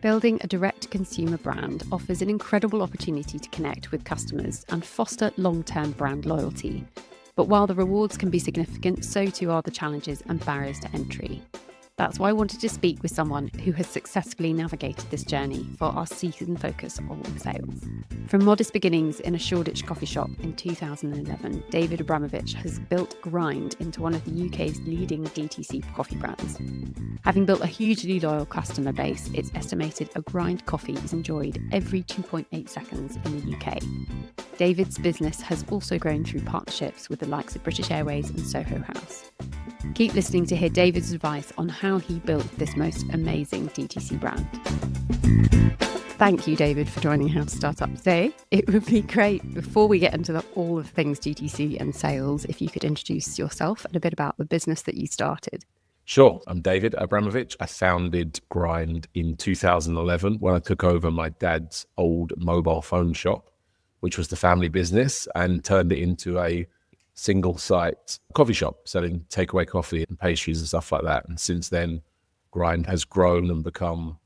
Building a direct-to-consumer brand offers an incredible opportunity to connect with customers and foster long-term brand loyalty. But while the rewards can be significant, so too are the challenges and barriers to entry. That's why I wanted to speak with someone who has successfully navigated this journey for our season focus on sales. From modest beginnings in a Shoreditch coffee shop in 2011, David Abrahamovitch has built Grind into one of the UK's leading DTC coffee brands. Having built a hugely loyal customer base, it's estimated a Grind coffee is enjoyed every 2.8 seconds in the UK. David's business has also grown through partnerships with the likes of British Airways and Soho House. Keep listening to hear David's advice on how he built this most amazing DTC brand. Thank you, David, for joining How to Start Up today. It would be great, before we get into all of things DTC and sales, if you could introduce yourself and a bit about the business that you started. Sure. I'm David Abrahamovitch. I founded Grind in 2011 when I took over my dad's old mobile phone shop, which was the family business, and turned it into a single site coffee shop selling takeaway coffee and pastries and stuff like that. And since then, Grind has grown and become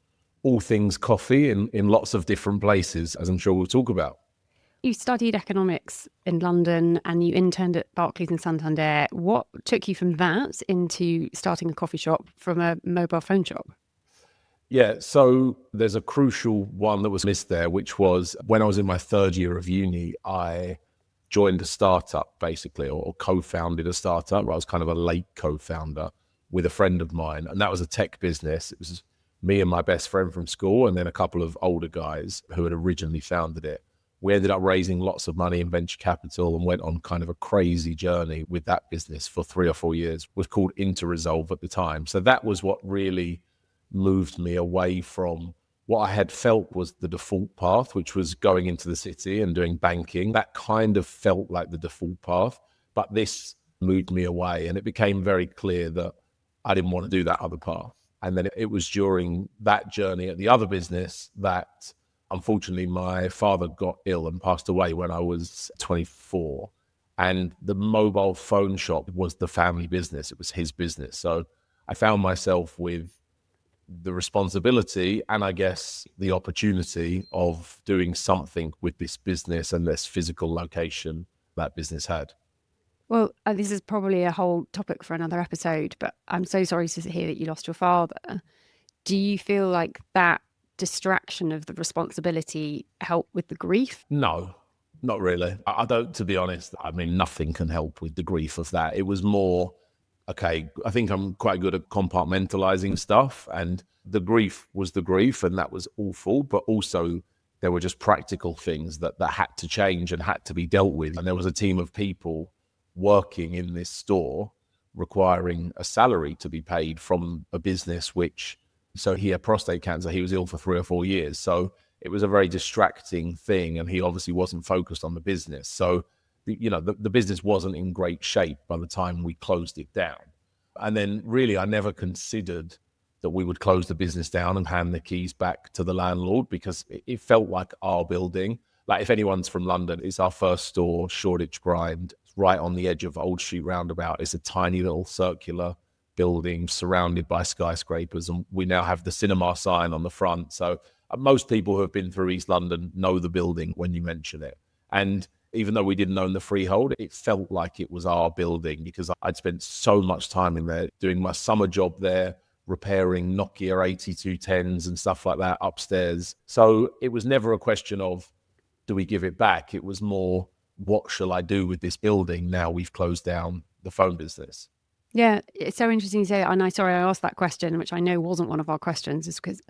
all things coffee in lots of different places, as I'm sure we'll talk about. You studied economics in London and you interned at Barclays and Santander. What took you from that into starting a coffee shop from a mobile phone shop? Yeah, so there's a crucial one that was missed there, which was when I was in my third year of uni, I joined a startup basically, or co-founded a startup. I was kind of a late co-founder with a friend of mine, and that was a tech business. It was me and my best friend from school, and then a couple of older guys who had originally founded it. We ended up raising lots of money in venture capital and went on kind of a crazy journey with that business for 3 or 4 years. It was called InterResolve at the time. So that was what really moved me away from what I had felt was the default path, which was going into the city and doing banking. That kind of felt like the default path, but this moved me away, and it became very clear that I didn't want to do that other path. And then it was during that journey at the other business that unfortunately my father got ill and passed away when I was 24. And the mobile phone shop was the family business. It was his business. So I found myself with the responsibility and I guess the opportunity of doing something with this business and this physical location that business had. Well, this is probably a whole topic for another episode, but I'm so sorry to hear that you lost your father. Do you feel like that distraction of the responsibility helped with the grief? No, not really. I don't, to be honest. I mean, nothing can help with the grief of that. It was more, okay, I think I'm quite good at compartmentalizing stuff, and the grief was the grief, and that was awful, but also there were just practical things that had to change and had to be dealt with. And there was a team of people working in this store requiring a salary to be paid from a business which, so he had prostate cancer, he was ill for 3 or 4 years. So it was a very distracting thing, and he obviously wasn't focused on the business. So the business wasn't in great shape by the time we closed it down. And then really, I never considered that we would close the business down and hand the keys back to the landlord, because it felt like our building. Like, if anyone's from London, it's our first store, Shoreditch Grind. It's right on the edge of Old Street Roundabout. It's a tiny little circular building surrounded by skyscrapers, and we now have the cinema sign on the front. So most people who have been through East London know the building when you mention it. And even though we didn't own the freehold, it felt like it was our building, because I'd spent so much time in there doing my summer job there, repairing Nokia 8210s and stuff like that upstairs. So it was never a question of, do we give it back? It was more, what shall I do with this building now we've closed down the phone business? Yeah, it's so interesting you say that. And I asked that question, which I know wasn't one of our questions, is because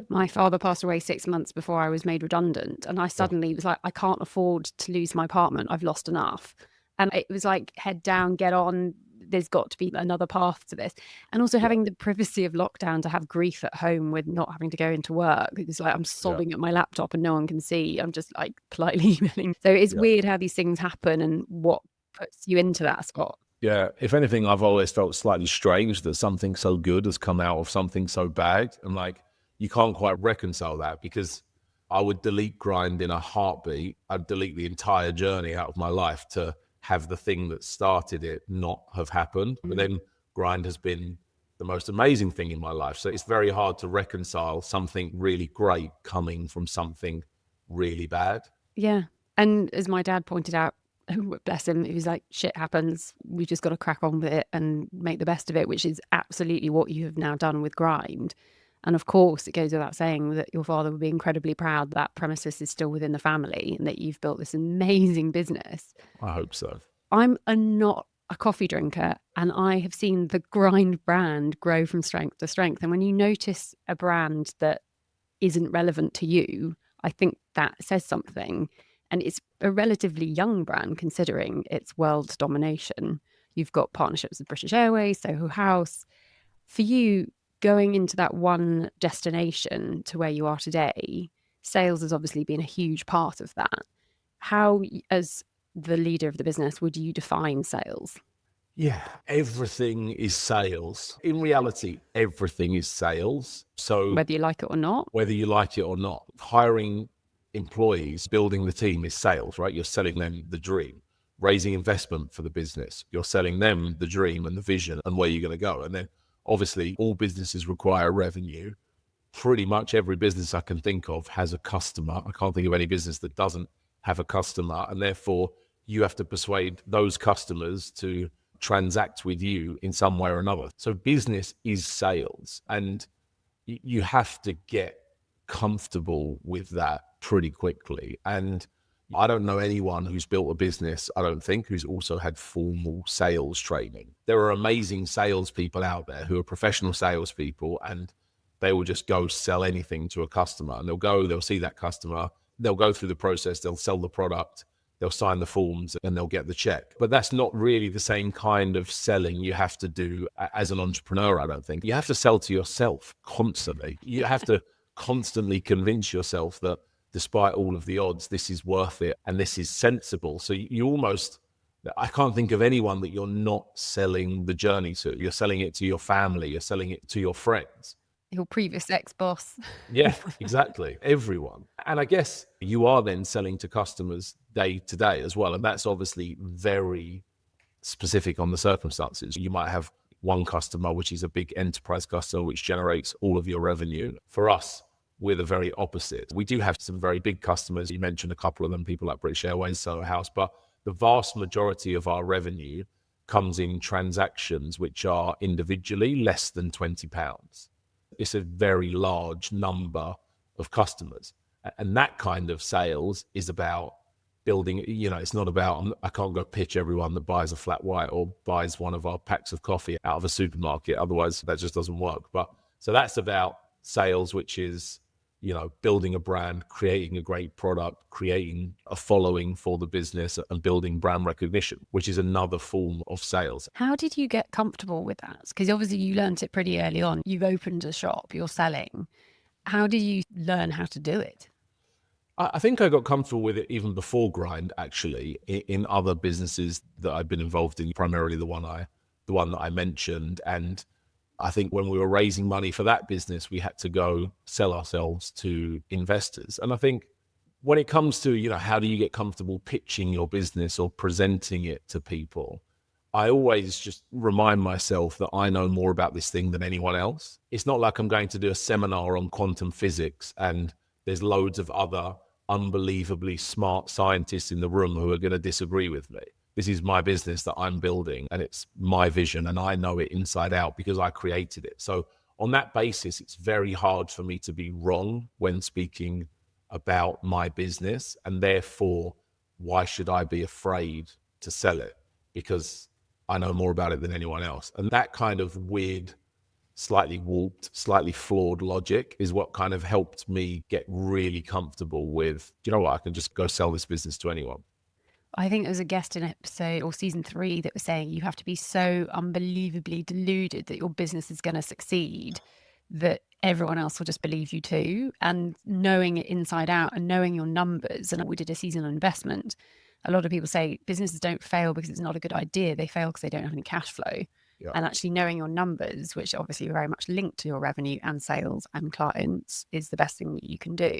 my father passed away 6 months before I was made redundant. And I suddenly was like, I can't afford to lose my apartment. I've lost enough. And it was like, head down, get on. There's got to be another path to this. And also having the privacy of lockdown, to have grief at home with not having to go into work. It's like, I'm sobbing at my laptop and no one can see. I'm just like politely emailing. So it's weird how these things happen and what puts you into that spot. Yeah, if anything, I've always felt slightly strange that something so good has come out of something so bad. And like, you can't quite reconcile that, because I would delete Grind in a heartbeat. I'd delete the entire journey out of my life to have the thing that started it not have happened. But then Grind has been the most amazing thing in my life. So it's very hard to reconcile something really great coming from something really bad. Yeah. And as my dad pointed out, bless him, he was like, shit happens. We just got to crack on with it and make the best of it, which is absolutely what you have now done with Grind. And of course, it goes without saying that your father would be incredibly proud that premises is still within the family and that you've built this amazing business. I hope so. I'm not a coffee drinker, and I have seen the Grind brand grow from strength to strength. And when you notice a brand that isn't relevant to you, I think that says something. And it's a relatively young brand considering its world domination. You've got partnerships with British Airways, Soho House. For you, going into that one destination to where you are today, sales has obviously been a huge part of that. How, as the leader of the business, would you define sales? Yeah, everything is sales. In reality, everything is sales. So Whether you like it or not? whether you like it or not, hiring employees, building the team is sales, right? You're selling them the dream. Raising investment for the business, you're selling them the dream and the vision and where you're going to go. And then obviously all businesses require revenue. Pretty much every business I can think of has a customer. I can't think of any business that doesn't have a customer. And therefore you have to persuade those customers to transact with you in some way or another. So business is sales, and you have to get comfortable with that pretty quickly. And I don't know anyone who's built a business, I don't think, who's also had formal sales training. There are amazing salespeople out there who are professional salespeople, and they will just go sell anything to a customer. And they'll see that customer, they'll go through the process, they'll sell the product, they'll sign the forms, and they'll get the check. But that's not really the same kind of selling you have to do as an entrepreneur, I don't think. You have to sell to yourself constantly. You have to constantly convince yourself that despite all of the odds, this is worth it and this is sensible. So you almost, I can't think of anyone that you're not selling the journey to. You're selling it to your family, you're selling it to your friends. Your previous ex-boss. Yeah, exactly. Everyone. And I guess you are then selling to customers day to day as well. And that's obviously very specific on the circumstances. You might have one customer, which is a big enterprise customer, which generates all of your revenue. For us, we're the very opposite. We do have some very big customers. You mentioned a couple of them, people like British Airways, Soho House, but the vast majority of our revenue comes in transactions which are individually less than £20. It's a very large number of customers. And that kind of sales is about building, it's not about, I can't go pitch everyone that buys a flat white or buys one of our packs of coffee out of a supermarket. Otherwise, that just doesn't work. But so that's about sales, which is, building a brand, creating a great product, creating a following for the business and building brand recognition, which is another form of sales. How did you get comfortable with that? Because obviously you learned it pretty early on. You've opened a shop, you're selling. How did you learn how to do it? I think I got comfortable with it even before Grind, actually, in other businesses that I've been involved in, primarily the one that I mentioned. And I think when we were raising money for that business, we had to go sell ourselves to investors. And I think when it comes to, how do you get comfortable pitching your business or presenting it to people, I always just remind myself that I know more about this thing than anyone else. It's not like I'm going to do a seminar on quantum physics and there's loads of other unbelievably smart scientists in the room who are going to disagree with me. This is my business that I'm building, and it's my vision, and I know it inside out because I created it. So on that basis, it's very hard for me to be wrong when speaking about my business, and therefore, why should I be afraid to sell it? Because I know more about it than anyone else. And that kind of weird, slightly warped, slightly flawed logic is what kind of helped me get really comfortable with, you know what, I can just go sell this business to anyone. I think there was a guest in episode or season 3 that was saying you have to be so unbelievably deluded that your business is going to succeed that everyone else will just believe you too. And knowing it inside out and knowing your numbers, and we did a season on investment, a lot of people say businesses don't fail because it's not a good idea. They fail because they don't have any cash flow. Yeah. And actually knowing your numbers, which obviously are very much linked to your revenue and sales and clients, is the best thing that you can do.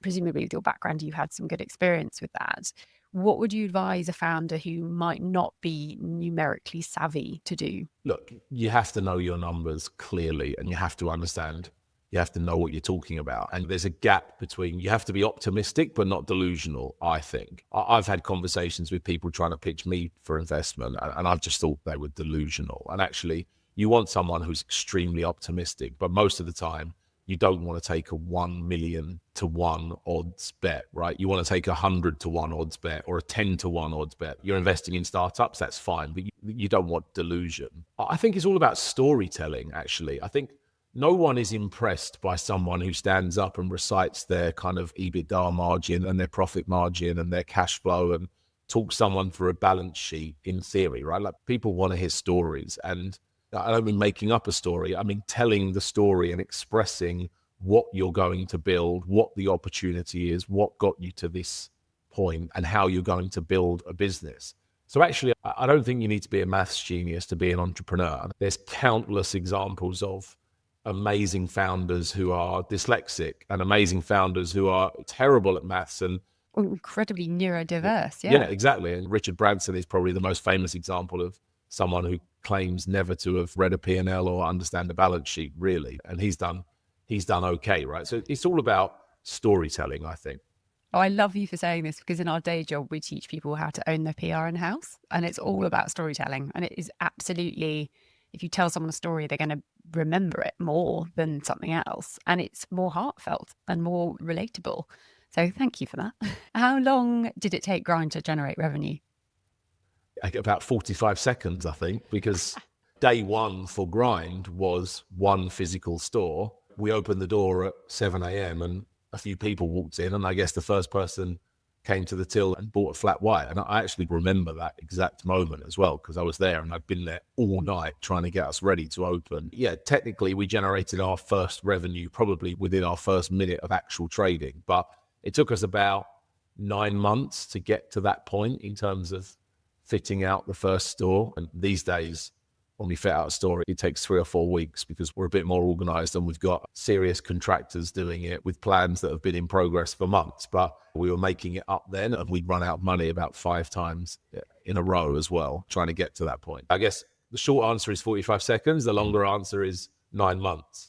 Presumably with your background, you had some good experience with that. What would you advise a founder who might not be numerically savvy to do? Look, you have to know your numbers clearly, and you have to understand, you have to know what you're talking about. And there's a gap between, you have to be optimistic, but not delusional, I think. I've had conversations with people trying to pitch me for investment, and I've just thought they were delusional. And actually, you want someone who's extremely optimistic, but most of the time, you don't want to take a 1 million to 1 odds bet, right? You want to take 100 to 1 odds bet or a 10 to 1 odds bet. You're investing in startups, that's fine, but you don't want delusion. I think it's all about storytelling, actually. I think no one is impressed by someone who stands up and recites their kind of EBITDA margin and their profit margin and their cash flow and talks someone through a balance sheet in theory, right? Like, people want to hear stories. And I don't mean making up a story. I mean telling the story and expressing what you're going to build, what the opportunity is, what got you to this point, and how you're going to build a business. So actually, I don't think you need to be a maths genius to be an entrepreneur. There's countless examples of amazing founders who are dyslexic and amazing founders who are terrible at maths and Incredibly neurodiverse. yeah, exactly. And Richard Branson is probably the most famous example of someone who claims never to have read a P&L or understand a balance sheet, really. And he's done okay, right? So it's all about storytelling, I think. Oh, I love you for saying this, because in our day job, we teach people how to own their PR in-house, and it's all about storytelling. And it is absolutely, if you tell someone a story, they're going to remember it more than something else. And it's more heartfelt and more relatable. So thank you for that. How long did it take Grind to generate revenue? About 45 seconds, I think, because day one for Grind was one physical store. We opened the door at 7 a.m. and a few people walked in, and I guess the first person came to the till and bought a flat white. And I actually remember that exact moment as well, because I was there and I'd been there all night trying to get us ready to open. Yeah, technically we generated our first revenue probably within our first minute of actual trading, but it took us about 9 months to get to that point in terms of fitting out the first store. And these days, when we fit out a store, it takes 3 or 4 weeks because we're a bit more organized and we've got serious contractors doing it with plans that have been in progress for months. But we were making it up then, and we'd run out of money about 5 times in a row as well, trying to get to that point. I guess the short answer is 45 seconds. The longer answer is 9 months.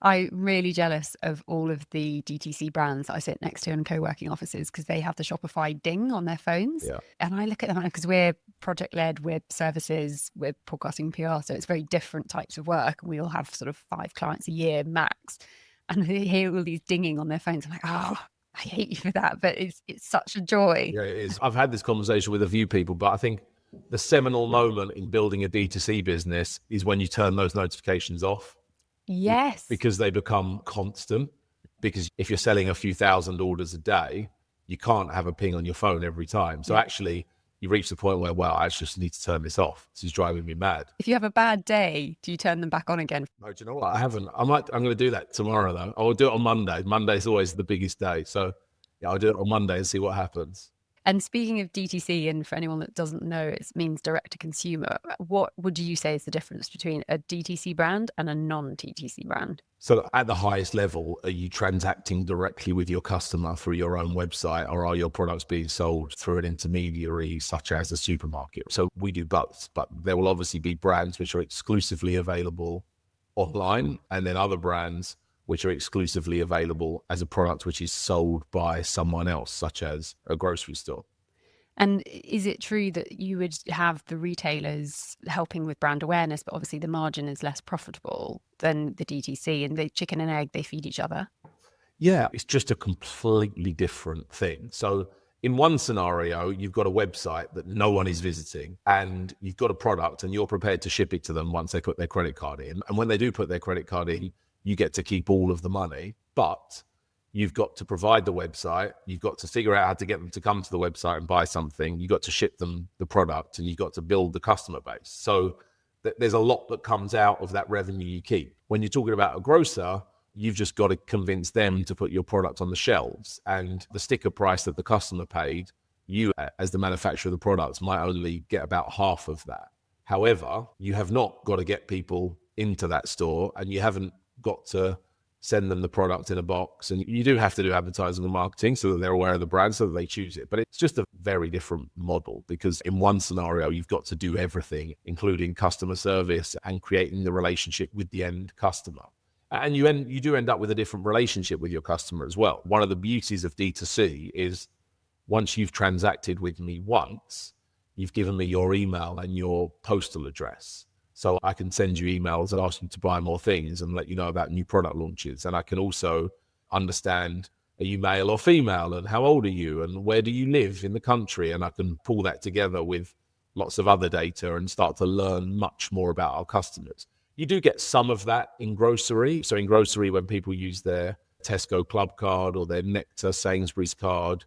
I'm really jealous of all of the DTC brands that I sit next to in co-working offices, because they have the Shopify ding on their phones. Yeah. And I look at them, because we're project-led, we're services, we're podcasting PR, so it's very different types of work. And we all have sort of 5 clients a year max. And I hear all these dinging on their phones. I'm like, oh, I hate you for that, but it's such a joy. Yeah, it is. I've had this conversation with a few people, but I think the seminal moment in building a D2C business is when you turn those notifications off. Yes. Because they become constant. Because if you're selling a few thousand orders a day, you can't have a ping on your phone every time. So actually, you reach the point where, well, I just need to turn this off. This is driving me mad. If you have a bad day, do you turn them back on again? No, do you know what? I haven't. I'm going to do that tomorrow, though. I'll do it on Monday. Monday's always the biggest day. So yeah, I'll do it on Monday and see what happens. And speaking of DTC, and for anyone that doesn't know, it means direct to consumer. What would you say is the difference between a DTC brand and a non-DTC brand? So at the highest level, are you transacting directly with your customer through your own website, or are your products being sold through an intermediary such as a supermarket? So we do both, but there will obviously be brands which are exclusively available online, and then other brands which are exclusively available as a product which is sold by someone else, such as a grocery store. And is it true that you would have the retailers helping with brand awareness, but obviously the margin is less profitable than the DTC, and the chicken and egg, they feed each other? Yeah, it's just a completely different thing. So in one scenario, you've got a website that no one is visiting, and you've got a product and you're prepared to ship it to them once they put their credit card in. And when they do put their credit card in, you get to keep all of the money, but you've got to provide the website. You've got to figure out how to get them to come to the website and buy something. You've got to ship them the product, and you've got to build the customer base. So there's a lot that comes out of that revenue you keep. When you're talking about a grocer, you've just got to convince them to put your product on the shelves, and the sticker price that the customer paid, you as the manufacturer of the products might only get about half of that. However, you have not got to get people into that store, and you haven't got to send them the product in a box. And you do have to do advertising and marketing so that they're aware of the brand, so that they choose it. But it's just a very different model, because in one scenario, you've got to do everything, including customer service and creating the relationship with the end customer. And you do end up with a different relationship with your customer as well. One of the beauties of D2C is once you've transacted with me once, you've given me your email and your postal address. So I can send you emails and ask you to buy more things and let you know about new product launches. And I can also understand, are you male or female, and how old are you, and where do you live in the country? And I can pull that together with lots of other data and start to learn much more about our customers. You do get some of that in grocery. So in grocery, when people use their Tesco Club card or their Nectar Sainsbury's card,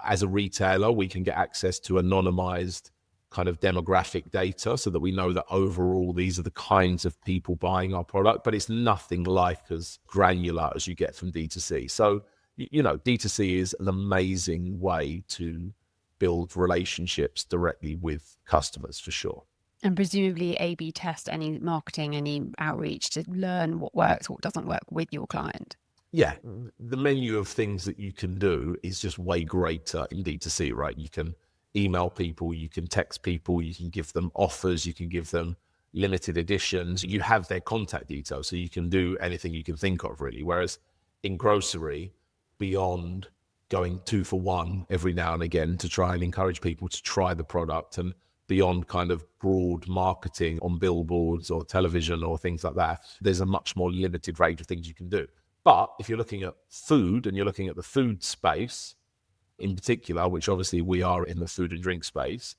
as a retailer, we can get access to anonymized kind of demographic data so that we know that overall these are the kinds of people buying our product, but it's nothing like as granular as you get from D2C. So, D2C is an amazing way to build relationships directly with customers, for sure. And presumably A/B test any marketing, any outreach to learn what works, what doesn't work with your client. Yeah, the menu of things that you can do is just way greater in D2C, right? You can email people, you can text people, you can give them offers, you can give them limited editions. You have their contact details, so you can do anything you can think of, really. Whereas in grocery, beyond going 2 for 1 every now and again to try and encourage people to try the product, and beyond kind of broad marketing on billboards or television or things like that, there's a much more limited range of things you can do. But if you're looking at food and you're looking at the food space in particular, which obviously we are in the food and drink space,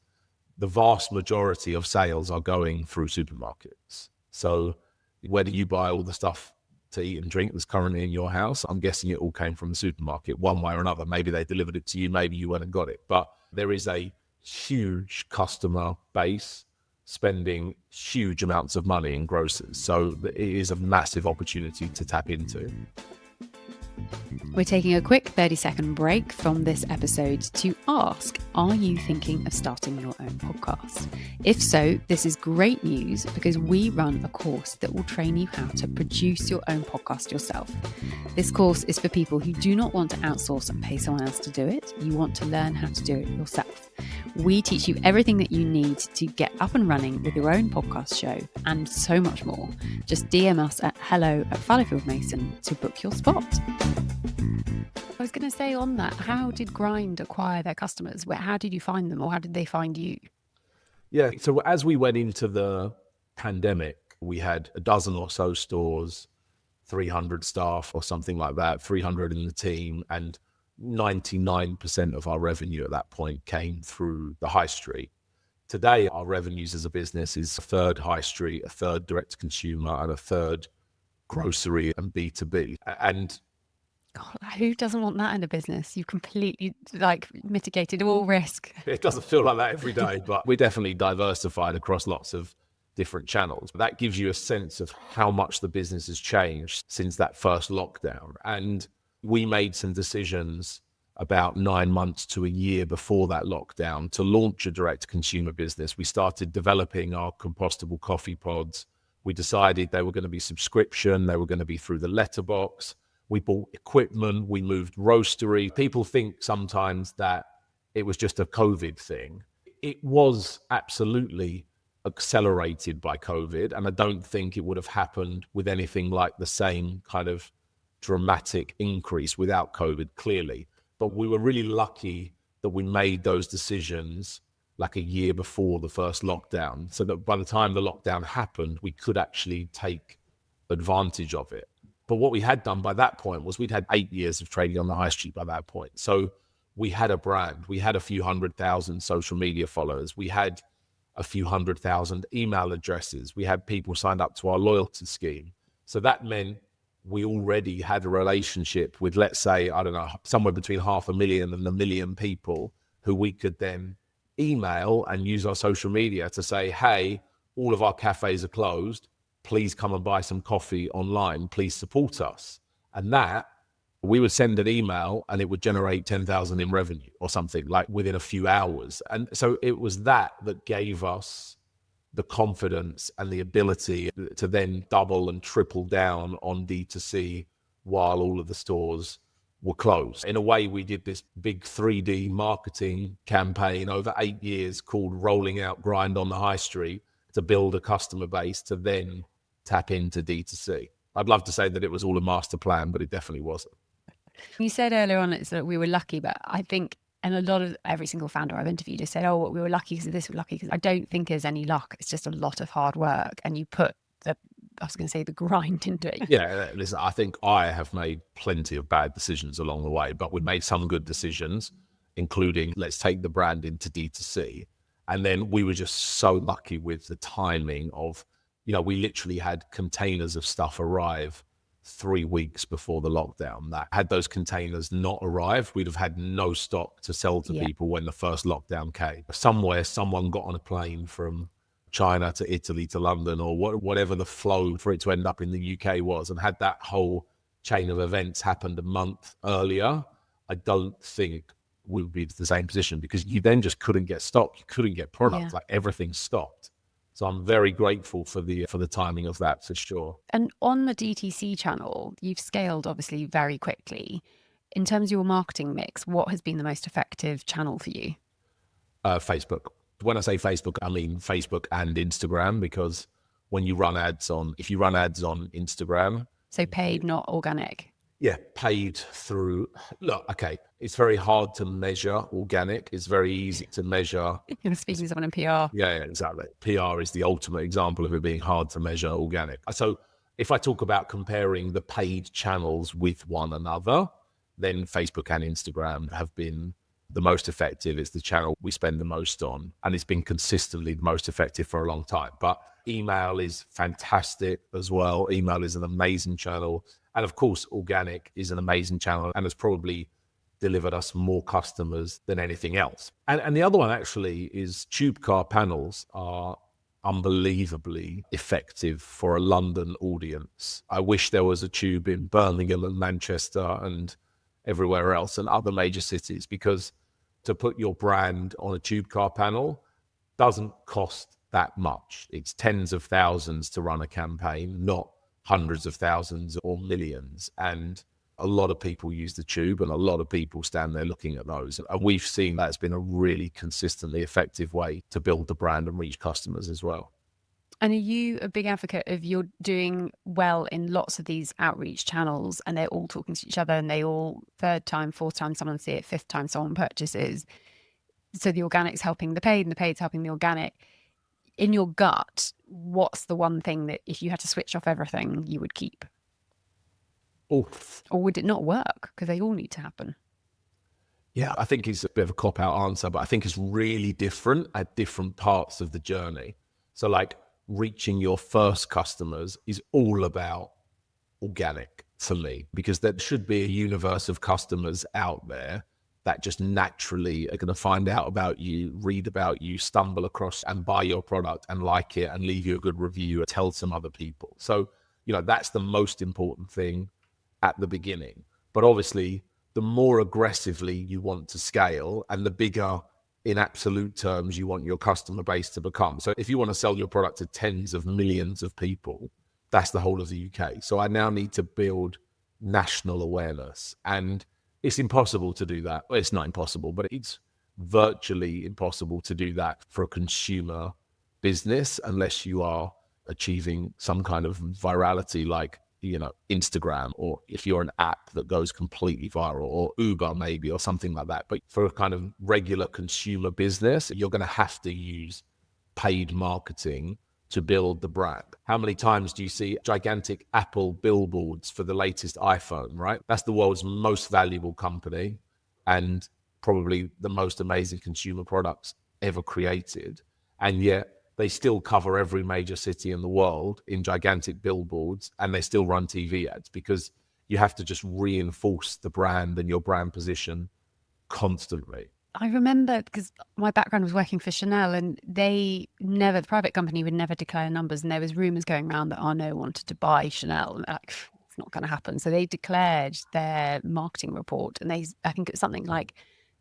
the vast majority of sales are going through supermarkets. So where do you buy all the stuff to eat and drink that's currently in your house? I'm guessing it all came from the supermarket one way or another. Maybe they delivered it to you, maybe you went and got it. But there is a huge customer base spending huge amounts of money in grocers. So it is a massive opportunity to tap into. We're taking a quick 30-second break from this episode to ask, are you thinking of starting your own podcast? If so, this is great news, because we run a course that will train you how to produce your own podcast yourself. This course is for people who do not want to outsource and pay someone else to do it. You want to learn how to do it yourself. We teach you everything that you need to get up and running with your own podcast show, and so much more. Just DM us at hello@Fallowfield to book your spot. I was going to say on that, how did Grind acquire their customers? How did you find them, or how did they find you? Yeah, so as we went into the pandemic, we had a dozen or so stores, 300 staff or something like that, 300 in the team, and 99% of our revenue at that point came through the high street. Today, our revenues as a business is a third high street, a third direct to consumer, and a third grocery and B2B. And God, who doesn't want that in a business? You've completely mitigated all risk. It doesn't feel like that every day, but we're definitely diversified across lots of different channels. But that gives you a sense of how much the business has changed since that first lockdown. And we made some decisions about 9 months to a year before that lockdown to launch a direct consumer business. We started developing our compostable coffee pods. We decided they were going to be subscription. They were going to be through the letterbox. We bought equipment. We moved roastery. People think sometimes that it was just a COVID thing. It was absolutely accelerated by COVID. And I don't think it would have happened with anything like the same kind of dramatic increase without COVID, clearly. But we were really lucky that we made those decisions like a year before the first lockdown, so that by the time the lockdown happened, we could actually take advantage of it. But what we had done by that point was we'd had 8 years of trading on the high street by that point. So we had a brand, we had a few 100,000 social media followers, we had a few 100,000 email addresses, we had people signed up to our loyalty scheme. So that meant we already had a relationship with, let's say, I don't know, somewhere between 500,000 and 1 million people who we could then email and use our social media to say, hey, all of our cafes are closed. Please come and buy some coffee online. Please support us. And that, we would send an email and it would generate 10,000 in revenue or something like within a few hours. And so it was that gave us the confidence and the ability to then double and triple down on D2C while all of the stores were closed. In a way, we did this big 3D marketing campaign over 8 years called Rolling Out Grind on the High Street to build a customer base to then tap into D2C. I'd love to say that it was all a master plan, but it definitely wasn't. You said earlier on it's that we were lucky, but I think, and a lot of every single founder I've interviewed has said, oh, we were lucky because of this, we're lucky because I don't think there's any luck. It's just a lot of hard work, and you put the grind into it. Yeah, listen, I think I have made plenty of bad decisions along the way, but we made some good decisions, including let's take the brand into D2C. And then we were just so lucky with the timing of, we literally had containers of stuff arrive 3 weeks before the lockdown. That had those containers not arrived, we'd have had no stock to sell to people when the first lockdown came. Somewhere, someone got on a plane from China to Italy to London, or whatever the flow for it to end up in the UK was, and had that whole chain of events happened a month earlier, I don't think we would be in the same position, because you then just couldn't get stock, you couldn't get products, like everything stopped. So I'm very grateful for the timing of that, for sure. And on the DTC channel, you've scaled obviously very quickly. In terms of your marketing mix, what has been the most effective channel for you? Facebook. When I say Facebook, I mean Facebook and Instagram, because when you run ads on, if you run ads on Instagram. So paid, not organic. Yeah, paid through. Look, okay, it's very hard to measure organic. It's very easy to measure. You're speaking to someone in PR. Yeah, exactly. PR is the ultimate example of it being hard to measure organic. So if I talk about comparing the paid channels with one another, then Facebook and Instagram have been the most effective. It's the channel we spend the most on, and it's been consistently the most effective for a long time. But email is fantastic as well. Email is an amazing channel. And of course, organic is an amazing channel and has probably delivered us more customers than anything else. And the other one actually is tube car panels are unbelievably effective for a London audience. I wish there was a tube in Birmingham and Manchester and everywhere else and other major cities, because to put your brand on a tube car panel doesn't cost that much. It's tens of thousands to run a campaign, not hundreds of thousands or millions. And a lot of people use the tube, and a lot of people stand there looking at those. And we've seen that's been a really consistently effective way to build the brand and reach customers as well. And are you a big advocate of you're doing well in lots of these outreach channels and they're all talking to each other and they all third time, fourth time someone see it, fifth time someone purchases? So the organic's helping the paid and the paid's helping the organic. In your gut, what's the one thing that if you had to switch off everything, you would keep? Oof. Or would it not work? Because they all need to happen. Yeah, I think it's a bit of a cop-out answer, but I think it's really different at different parts of the journey. So like reaching your first customers is all about organic for me, because there should be a universe of customers out there that just naturally are going to find out about you, read about you, stumble across and buy your product and like it and leave you a good review and tell some other people. So, that's the most important thing at the beginning. But obviously, the more aggressively you want to scale and the bigger in absolute terms you want your customer base to become. So if you want to sell your product to tens of millions of people, that's the whole of the UK. So I now need to build national awareness, and it's impossible to do that. Well, it's not impossible, but it's virtually impossible to do that for a consumer business unless you are achieving some kind of virality like Instagram, or if you're an app that goes completely viral, or Uber maybe, or something like that. But for a kind of regular consumer business, you're going to have to use paid marketing to build the brand. How many times do you see gigantic Apple billboards for the latest iPhone, right? That's the world's most valuable company and probably the most amazing consumer products ever created. And yet they still cover every major city in the world in gigantic billboards, and they still run TV ads, because you have to just reinforce the brand and your brand position constantly. I remember, because my background was working for Chanel, and the private company would never declare numbers, and there was rumors going around that Arnault wanted to buy Chanel, and it's not going to happen. So they declared their marketing report, and I think it was something like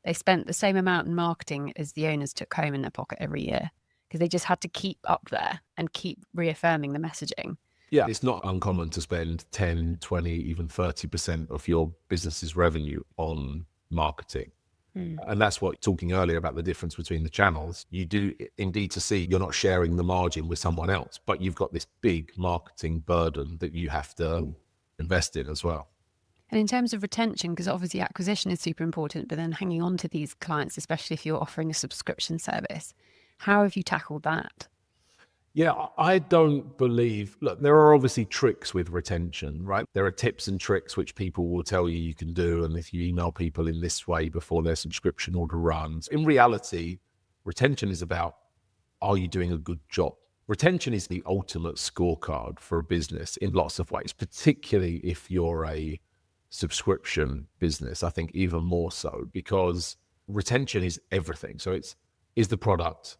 they spent the same amount in marketing as the owners took home in their pocket every year, because they just had to keep up there and keep reaffirming the messaging. Yeah, it's not uncommon to spend 10, 20, even 30% of your business's revenue on marketing. And that's what talking earlier about the difference between the channels. You do in D2C, you're not sharing the margin with someone else, but you've got this big marketing burden that you have to invest in as well. And in terms of retention, because obviously acquisition is super important, but then hanging on to these clients, especially if you're offering a subscription service, how have you tackled that? Yeah, I don't believe, look, there are obviously tricks with retention, right? There are tips and tricks which people will tell you can do. And if you email people in this way before their subscription order runs, in reality, retention is about, are you doing a good job? Retention is the ultimate scorecard for a business in lots of ways, particularly if you're a subscription business. I think even more so, because retention is everything. So is the product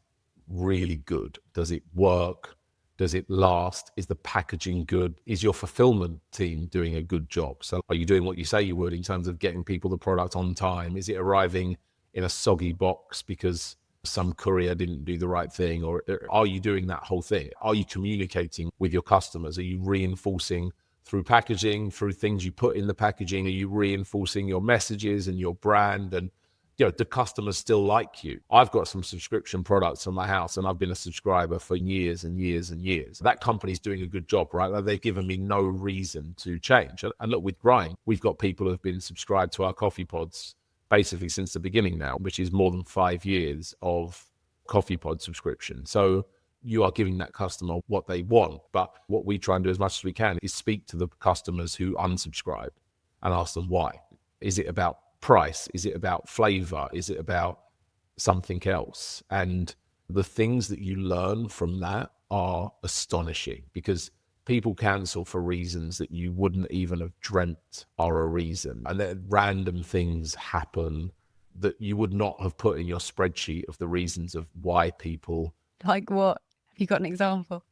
really good? Does it work? Does it last? Is the packaging good? Is your fulfillment team doing a good job? So are you doing what you say you would in terms of getting people the product on time? Is it arriving in a soggy box because some courier didn't do the right thing? Or are you doing that whole thing? Are you communicating with your customers? Are you reinforcing through packaging, through things you put in the packaging? Are you reinforcing your messages and your brand? And do customers still like you? I've got some subscription products in my house and I've been a subscriber for years and years and years. That company's doing a good job, right? They've given me no reason to change. And look, with Brian, we've got people who have been subscribed to our coffee pods basically since the beginning now, which is more than 5 years of coffee pod subscription. So you are giving that customer what they want. But what we try and do as much as we can is speak to the customers who unsubscribe and ask them why. Is it about price? Is it about flavor? Is it about something else? And the things that you learn from that are astonishing, because people cancel for reasons that you wouldn't even have dreamt are a reason. And then random things happen that you would not have put in your spreadsheet of the reasons of why people. Like what? Have you got an example?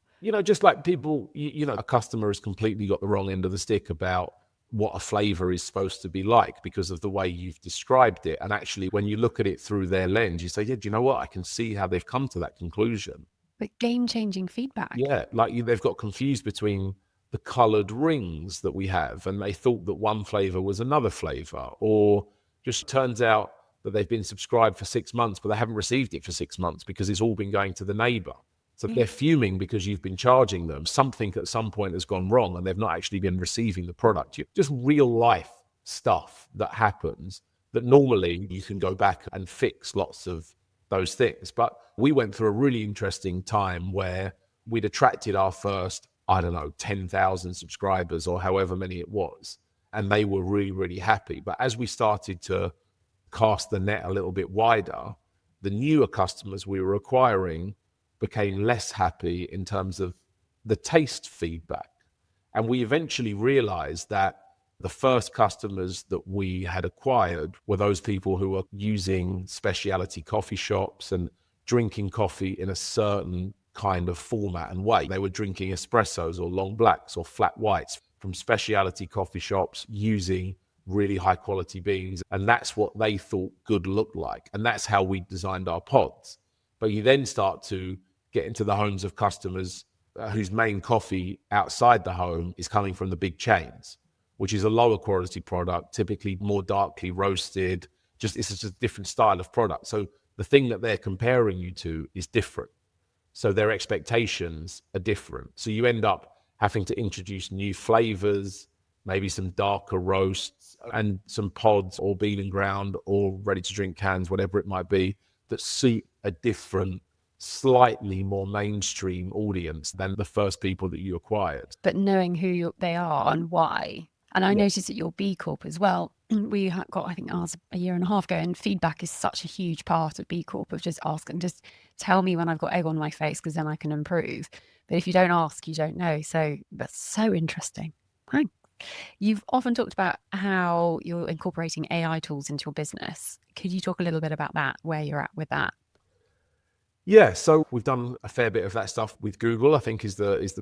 Just like people, a customer has completely got the wrong end of the stick about what a flavor is supposed to be like because of the way you've described it. And actually, when you look at it through their lens, you say, yeah, do you know what? I can see how they've come to that conclusion. But game-changing feedback. Yeah, they've got confused between the colored rings that we have, and they thought that one flavor was another flavor, or just turns out that they've been subscribed for 6 months, but they haven't received it for 6 months because it's all been going to the neighbor. So they're fuming because you've been charging them. Something at some point has gone wrong and they've not actually been receiving the product. Just real life stuff that happens that normally you can go back and fix lots of those things. But we went through a really interesting time where we'd attracted our first, 10,000 subscribers or however many it was. And they were really, really happy. But as we started to cast the net a little bit wider, the newer customers we were acquiring became less happy in terms of the taste feedback. And we eventually realized that the first customers that we had acquired were those people who were using specialty coffee shops and drinking coffee in a certain kind of format and way. They were drinking espressos or long blacks or flat whites from specialty coffee shops using really high quality beans. And that's what they thought good looked like. And that's how we designed our pods. But you then start to get into the homes of customers whose main coffee outside the home is coming from the big chains, which is a lower quality product, typically more darkly roasted. It's just a different style of product. So the thing that they're comparing you to is different. So their expectations are different. So you end up having to introduce new flavors, maybe some darker roasts and some pods or bean and ground or ready to drink cans, whatever it might be, that suit a different, slightly more mainstream audience than the first people that you acquired. But knowing who they are and why. And I noticed at your B Corp as well, we got, I think, ours a year and a half ago, and feedback is such a huge part of B Corp, of just asking, just tell me when I've got egg on my face because then I can improve. But if you don't ask, you don't know. So that's so interesting. Thanks. You've often talked about how you're incorporating AI tools into your business. Could you talk a little bit about that, where you're at with that? Yeah, so we've done a fair bit of that stuff with Google, I think is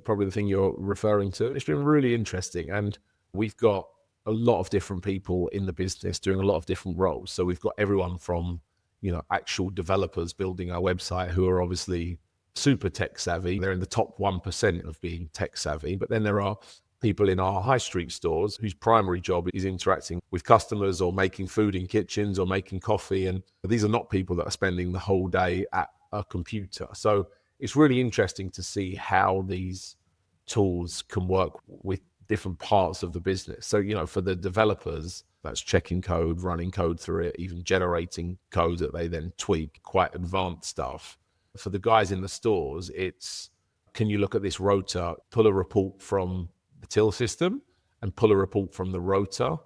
probably the thing you're referring to. It's been really interesting. And we've got a lot of different people in the business doing a lot of different roles. So we've got everyone from, actual developers building our website who are obviously super tech savvy. They're in the top 1% of being tech savvy. But then there are people in our high street stores whose primary job is interacting with customers or making food in kitchens or making coffee. And these are not people that are spending the whole day at a computer. So it's really interesting to see how these tools can work with different parts of the business. So, for the developers, that's checking code, running code through it, even generating code that they then tweak, quite advanced stuff. For the guys in the stores, it's, can you look at this rotor, pull a report from the till system and pull a report from the rotor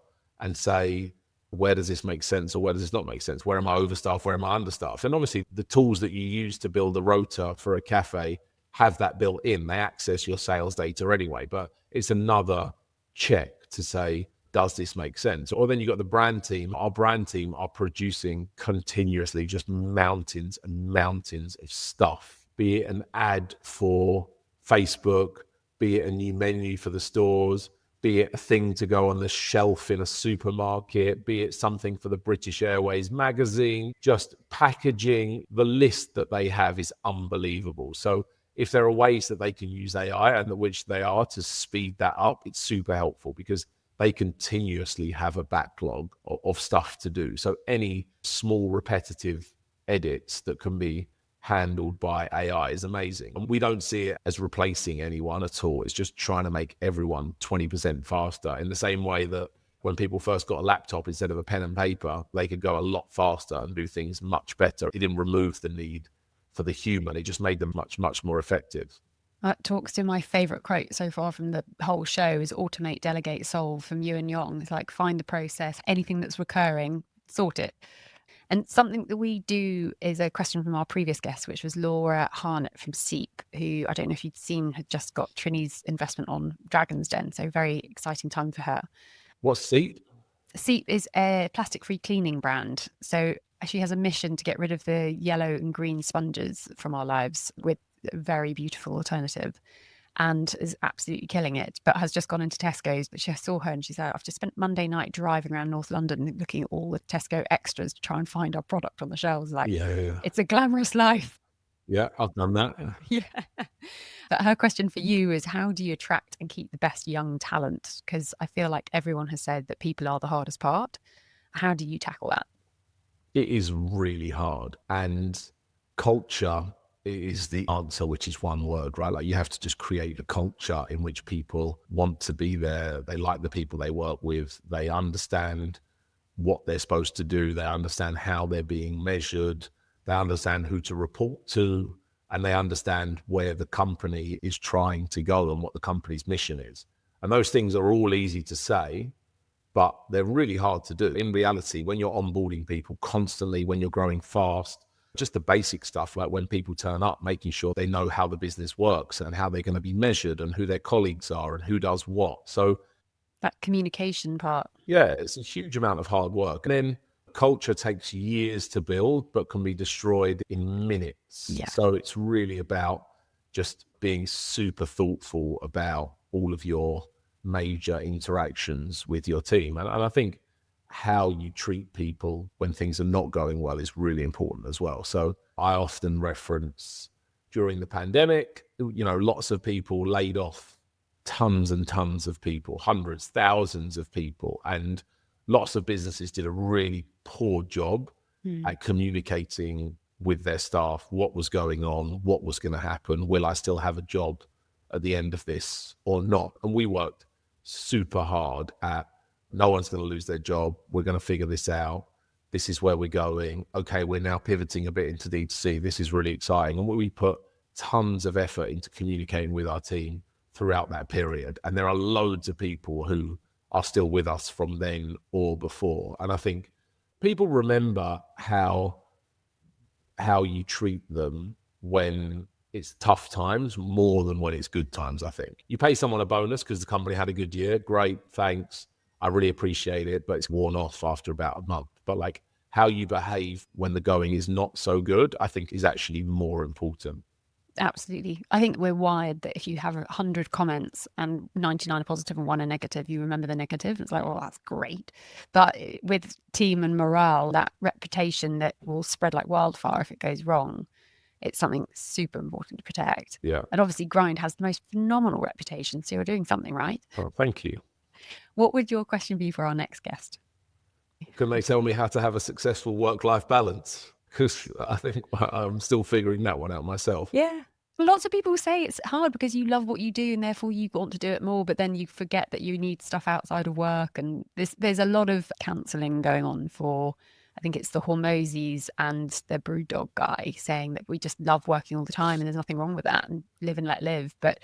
and say, where does this make sense or where does this not make sense? Where am I overstaffed? Where am I understaffed? And obviously the tools that you use to build a rotor for a cafe have that built in. They access your sales data anyway, but it's another check to say, does this make sense? Or then you've got the brand team. Our brand team are producing continuously just mountains and mountains of stuff, be it an ad for Facebook, be it a new menu for the stores, be it a thing to go on the shelf in a supermarket, be it something for the British Airways magazine, just packaging. The list that they have is unbelievable. So if there are ways that they can use AI, and which they are, to speed that up, it's super helpful because they continuously have a backlog of stuff to do. So any small repetitive edits that can be handled by AI is amazing. And we don't see it as replacing anyone at all. It's just trying to make everyone 20% faster, in the same way that when people first got a laptop, instead of a pen and paper, they could go a lot faster and do things much better. It didn't remove the need for the human. It just made them much, much more effective. That talks to my favorite quote so far from the whole show is automate, delegate, solve, from Yu and Yong. It's like, find the process, anything that's recurring, sort it. And something that we do is a question from our previous guest, which was Laura Harnett from Seep, who, I don't know if you'd seen, had just got Trini's investment on Dragon's Den. So very exciting time for her. What's Seep? Seep is a plastic-free cleaning brand. So she has a mission to get rid of the yellow and green sponges from our lives with a very beautiful alternative, and is absolutely killing it, but has just gone into Tesco's. But she saw her and she said, I've just spent Monday night driving around North London looking at all the Tesco extras to try and find our product on the shelves. Like, Yeah. It's a glamorous life. Yeah, I've done that. Yeah. But her question for you is, how do you attract and keep the best young talent? Because I feel like everyone has said that people are the hardest part. How do you tackle that? It is really hard. And culture is the answer, which is one word, right? Like, you have to just create a culture in which people want to be there. They like the people they work with. They understand what they're supposed to do. They understand how they're being measured. They understand who to report to, and they understand where the company is trying to go and what the company's mission is. And those things are all easy to say, but they're really hard to do. In reality, when you're onboarding people constantly, when you're growing fast, just the basic stuff, like when people turn up, making sure they know how the business works and how they're going to be measured and who their colleagues are and who does what. So that communication part. Yeah, it's a huge amount of hard work. And then culture takes years to build, but can be destroyed in minutes. Yeah. So it's really about just being super thoughtful about all of your major interactions with your team. And I think how you treat people when things are not going well is really important as well. So I often reference, during the pandemic, lots of people laid off, tons and tons of people, hundreds, thousands of people. And lots of businesses did a really poor job at communicating with their staff what was going on, what was going to happen, will I still have a job at the end of this or not? And we worked super hard at, no one's going to lose their job. We're going to figure this out. This is where we're going. Okay, we're now pivoting a bit into DTC. This is really exciting. And we put tons of effort into communicating with our team throughout that period. And there are loads of people who are still with us from then or before. And I think people remember how you treat them when it's tough times more than when it's good times, I think. You pay someone a bonus because the company had a good year. Great, thanks. I really appreciate it, but it's worn off after about a month. But like, how you behave when the going is not so good, I think is actually more important. Absolutely. I think we're wired that if you have 100 comments and 99 are positive and 1 are negative, you remember the negative. It's like, well, that's great. But with team and morale, that reputation that will spread like wildfire if it goes wrong, it's something super important to protect. Yeah. And obviously Grind has the most phenomenal reputation, so you're doing something right. Oh, thank you. What would your question be for our next guest? Can they tell me how to have a successful work-life balance? Because I think I'm still figuring that one out myself. Yeah. Lots of people say it's hard because you love what you do and therefore you want to do it more, but then you forget that you need stuff outside of work. And there's a lot of cancelling going on for, I think it's the Hormozis and the Brewed guy saying that we just love working all the time and there's nothing wrong with that and live and let live. But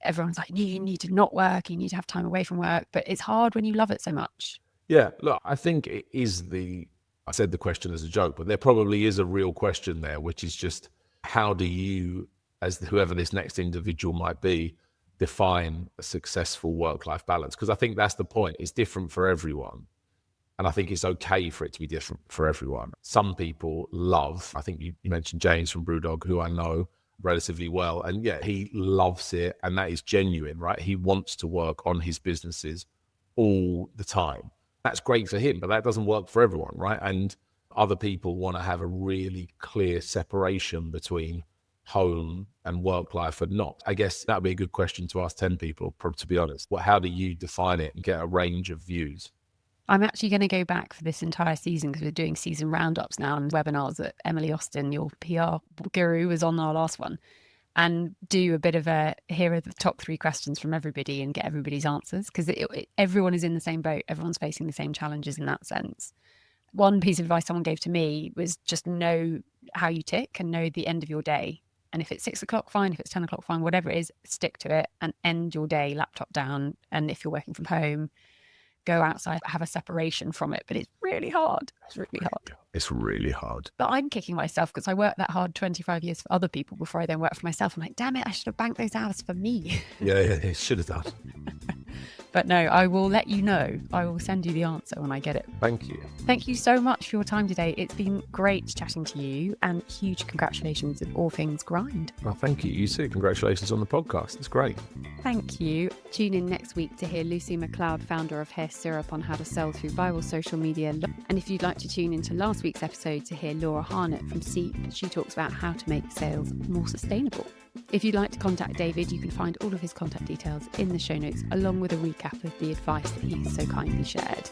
everyone's like, you need to not work, you need to have time away from work. But it's hard when you love it so much. Yeah, look, I think it is I said the question as a joke, but there probably is a real question there, which is just how do you, as whoever this next individual might be, define a successful work-life balance? Because I think that's the point. It's different for everyone. And I think it's okay for it to be different for everyone. Some people love, I think you mentioned James from Brewdog, who I know relatively well. And yeah, he loves it. And that is genuine, right? He wants to work on his businesses all the time. That's great for him, but that doesn't work for everyone, right? And other people want to have a really clear separation between home and work life and not. I guess that'd be a good question to ask 10 people, to be honest. How do you define it and get a range of views? I'm actually going to go back for this entire season because we're doing season roundups now and webinars that Emily Austin, your PR guru, was on our last one, and do a bit of here are the top 3 questions from everybody and get everybody's answers, because everyone is in the same boat. Everyone's facing the same challenges in that sense. One piece of advice someone gave to me was just know how you tick and know the end of your day. And if it's 6 o'clock, fine. If it's 10 o'clock, fine. Whatever it is, stick to it and end your day, laptop down. And if you're working from home, go outside, have a separation from it. But it's really hard. It's really hard. It's really hard. But I'm kicking myself because I worked that hard 25 years for other people before I then worked for myself. I'm like, damn it, I should have banked those hours for me. Yeah, should have done. But no, I will let you know. I will send you the answer when I get it. Thank you. Thank you so much for your time today. It's been great chatting to you, and huge congratulations on all things Grind. Well, thank you. You too. Congratulations on the podcast. It's great. Thank you. Tune in next week to hear Lucy McLeod, founder of Hair Syrup, on how to sell through viral social media. And if you'd like to tune into last week's episode to hear Laura Harnett from Seep, she talks about how to make sales more sustainable. If you'd like to contact David, you can find all of his contact details in the show notes, along with a recap of the advice that he so kindly shared.